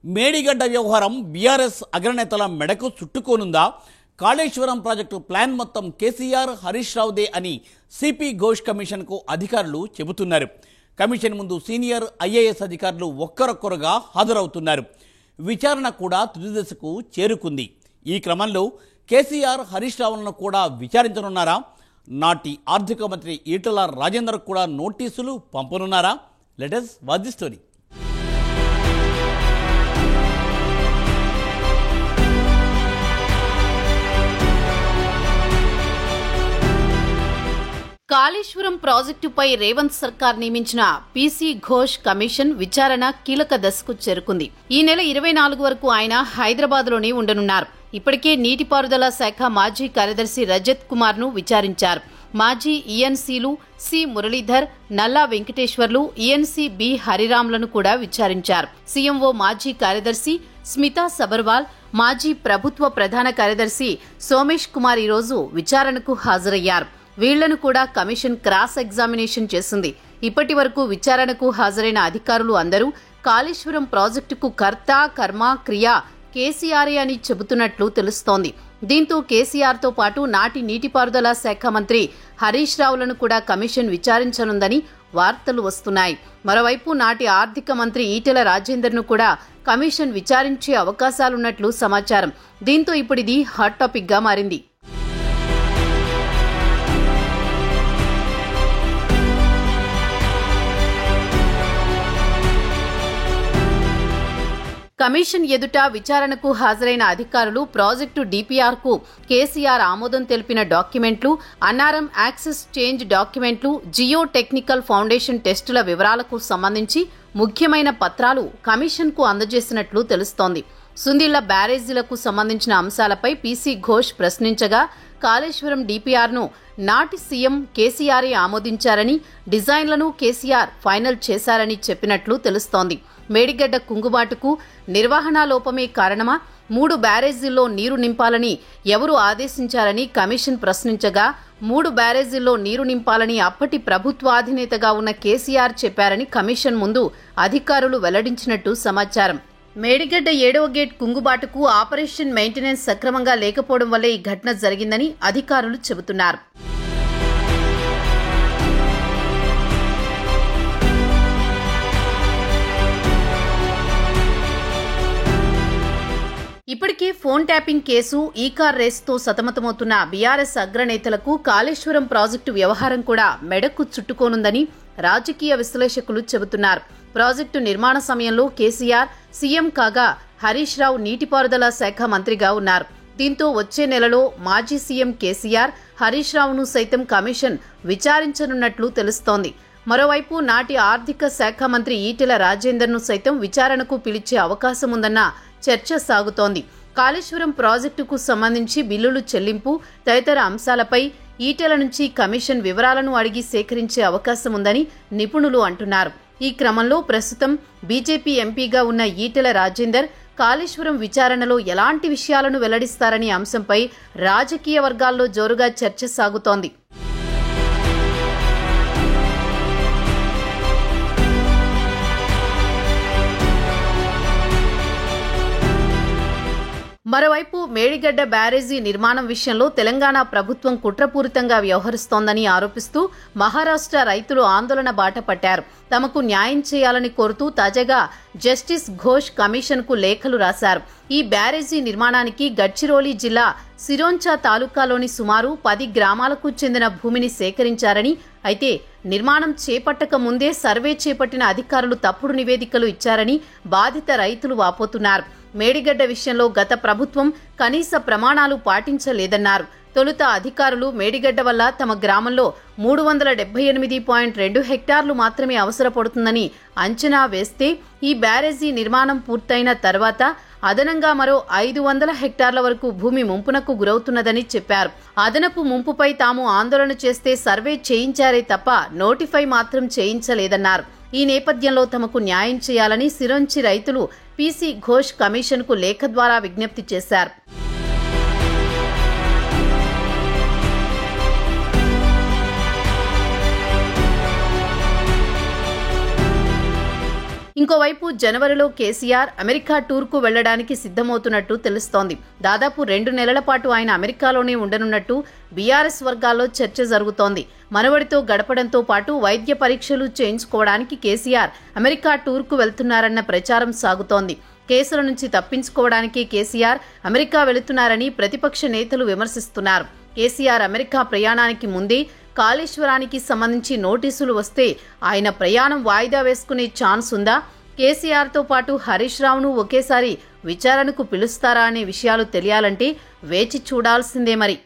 మేడిగడ్డ వ్యవహారం బీఆర్ఎస్ అగ్రనేతల మెడకు చుట్టుకోనుందా? Kaleshwaram project plan మొత్తం కేసీఆర్, హరీష్ రావుదే అని సిపి ఘోష్ కమిషన్కు అధికారులు చెబుతున్నారు. కమిషన్ ముందు సీనియర్ ఐఏఎస్ అధికారులు ఒక్కరొక్కరుగా హాజరవుతున్నారు. విచారణ కూడా తుది దశకు చేరుకుంది. ఈ క్రమంలో కేసీఆర్, హరీష్ రావులను కూడా విచారించనున్నారా? నాటి ఆర్థిక మంత్రి ఈటల రాజేందర్ కూడా నోటీసులు పంపనున్నారా? Let us watch the story. Kaleshwaram ప్రాజెక్టుపై రేవంత్ సర్కార్ నియమించిన పీసీ ఘోష్ కమిషన్ విచారణ కీలక దశకు చేరుకుంది. ఈ నెల 24 వరకు ఆయన హైదరాబాద్లోనే ఉండనున్నారు. ఇప్పటికే నీటిపారుదల శాఖ మాజీ కార్యదర్శి రజత్ కుమార్ ను విచారించారు. మాజీ ఈఎన్సీలు సి మురళీధర్, నల్లా వెంకటేశ్వర్లు, ఈఎన్సీ బి హరిరామ్లను కూడా విచారించారు. సీఎంఓ మాజీ కార్యదర్శి స్మితా సబర్వాల్, మాజీ ప్రభుత్వ ప్రధాన కార్యదర్శి సోమేష్ కుమార్ ఈరోజు విచారణకు హాజరయ్యారు. వీళ్లను కూడా కమిషన్ క్రాస్ ఎగ్జామినేషన్ చేసింది. ఇప్పటి వరకు విచారణకు హాజరైన అధికారులు అందరూ కాళేశ్వరం ప్రాజెక్టుకు కర్త, కర్మ, క్రియ కేసీఆర్ అని చెబుతున్నట్లు తెలుస్తోంది. దీంతో కేసీఆర్తో పాటు నాటి నీటిపారుదల శాఖ మంత్రి హరీష్ రావులను కూడా కమిషన్ విచారించనుందని వార్తలు వస్తున్నాయి. మరోవైపు నాటి ఆర్థిక మంత్రి ఈటెల రాజేందర్ను కూడా కమిషన్ విచారించే అవకాశాలున్నట్లు సమాచారం. దీంతో ఇప్పుడిది హాట్ టాపిక్ గా మారింది. కమిషన్ ఎదుట విచారణకు హాజరైన అధికారులు ప్రాజెక్టు డీపీఆర్కు కేసీఆర్ ఆమోదం తెలిపిన డాక్యుమెంట్లు, అన్నారం యాక్సెస్ చేంజ్ డాక్యుమెంట్లు, జియో టెక్నికల్ ఫౌండేషన్ టెస్టుల వివరాలకు సంబంధించి ముఖ్యమైన పత్రాలు కమిషన్కు అందజేసినట్లు తెలుస్తోంది. సుందిళ్ల బ్యారేజీలకు సంబంధించిన అంశాలపై పీసీ ఘోష్ ప్రశ్నించగా కాళేశ్వరం డీపీఆర్ను నాటి సీఎం కేసీఆరే ఆమోదించారని, డిజైన్లను కేసీఆర్ ఫైనల్ చేశారని చెప్పినట్లు తెలుస్తోంది. మేడిగడ్డ కుంగుబాటుకు నిర్వహణా లోపమే కారణమా? 3 బ్యారేజీల్లో నీరు నింపాలని ఎవరు ఆదేశించారని కమిషన్ ప్రశ్నించగా 3 బ్యారేజీల్లో నీరు నింపాలని అప్పటి ప్రభుత్వాధినేతగా ఉన్న కేసీఆర్ చెప్పారని కమిషన్ ముందు అధికారులు వెల్లడించినట్టు సమాచారం. మేడిగడ్డ 7వ గేట్ కుంగుబాటుకు ఆపరేషన్ మెయింటెనెన్స్ సక్రమంగా లేకపోవడం వల్లే ఈ ఘటన జరిగిందని అధికారులు చెబుతున్నారు. ఇప్పటికే ఫోన్ ట్యాపింగ్ కేసు, ఈ కార్ రేసుతో సతమతమవుతున్న బీఆర్ఎస్ అగ్రనేతలకు కాళేశ్వరం ప్రాజెక్టు వ్యవహారం కూడా మెడకు చుట్టుకోనుందని రాజకీయ విశ్లేషకులు చెబుతున్నారు. ప్రాజెక్టు నిర్మాణ సమయంలో కేసీఆర్ సీఎం కాగా హరీష్ రావు నీటిపారుదల శాఖ మంత్రిగా ఉన్నారు. దీంతో వచ్చే నెలలో మాజీ సీఎం కేసీఆర్, హరీష్ రావును సైతం కమిషన్ విచారించనున్నట్లు తెలుస్తోంది. మరోవైపు నాటి ఆర్థిక శాఖ మంత్రి ఈటెల రాజేందర్ను సైతం విచారణకు పిలిచే అవకాశం ఉందన్న చర్చ సాగుతోంది. కాళేశ్వరం ప్రాజెక్టుకు సంబంధించి బిల్లులు చెల్లింపు తదితర అంశాలపై ఈటెల నుంచి కమిషన్ వివరాలను అడిగి సేకరించే అవకాశం ఉందని నిపుణులు అంటున్నారు. ఈ క్రమంలో ప్రస్తుతం బీజేపీ ఎంపీగా ఉన్న ఈటెల రాజేందర్ కాళేశ్వరం విచారణలో ఎలాంటి విషయాలను వెల్లడిస్తారనే అంశంపై రాజకీయ వర్గాల్లో జోరుగా చర్చ సాగుతోంది. మరోవైపు మేడిగడ్డ బ్యారేజీ నిర్మాణం విషయంలో తెలంగాణ ప్రభుత్వం కుట్రపూరితంగా వ్యవహరిస్తోందని ఆరోపిస్తూ మహారాష్ట్ర రైతులు ఆందోళన బాట పట్టారు. తమకు న్యాయం చేయాలని కోరుతూ తాజాగా జస్టిస్ ఘోష్ కమిషన్కు లేఖలు రాశారు. ఈ బ్యారేజీ నిర్మాణానికి గడ్చిరోలి జిల్లా సిరోంచా తాలూకాలోని సుమారు 10 గ్రామాలకు చెందిన భూమిని సేకరించారని, అయితే నిర్మాణం చేపట్టక ముందే సర్వే చేపట్టిన అధికారులు తప్పుడు నివేదికలు ఇచ్చారని బాధిత రైతులు వాపోతున్నారు. మేడిగడ్డ విషయంలో గత ప్రభుత్వం కనీస ప్రమాణాలు పాటించలేదన్నారు. తొలుత అధికారులు మేడిగడ్డ వల్ల తమ గ్రామంలో 378.2 హెక్టార్లు మాత్రమే అవసరపడుతుందని అంచనా వేస్తే ఈ బ్యారేజీ నిర్మాణం పూర్తయిన తర్వాత అదనంగా మరో 500 హెక్టార్ల వరకు భూమి ముంపునకు గురవుతున్నదని చెప్పారు. అదనపు ముంపుపై తాము ఆందోళన చేస్తే సర్వే చేయించారే తప్ప నోటిఫై మాత్రం చేయించలేదన్నారు. ఈ నేపథ్యంలో తమకు న్యాయం చేయాలని సిరోంచి రైతులు పీసీ ఘోష్ కమిషన్కు లేఖ ద్వారా విజ్ఞప్తి చేశారు. ఇంకోవైపు జనవరిలో కేసీఆర్ అమెరికా టూర్కు వెళ్లడానికి సిద్ధమవుతున్నట్టు తెలుస్తోంది. దాదాపు 2 నెలల పాటు ఆయన అమెరికాలోనే ఉండనున్నట్టు బీఆర్ఎస్ వర్గాల్లో చర్చ జరుగుతోంది. మనవడితో గడపడంతో పాటు వైద్య పరీక్షలు చేయించుకోవడానికి కేసీఆర్ అమెరికా టూర్కు వెళ్తున్నారన్న ప్రచారం సాగుతోంది. కేసుల నుంచి తప్పించుకోవడానికి కేసీఆర్ అమెరికా వెళుతున్నారని ప్రతిపక్ష నేతలు విమర్శిస్తున్నారు. కేసీఆర్ అమెరికా ప్రయాణానికి ముందే కాళేశ్వరానికి సంబంధించి నోటీసులు వస్తే ఆయన ప్రయాణం వాయిదా వేసుకునే ఛాన్స్ ఉందా? కేసీఆర్తో పాటు హరీష్ రావును ఒకేసారి విచారణకు పిలుస్తారా అనే విషయాలు తెలియాలంటే వేచి చూడాల్సిందే మరి.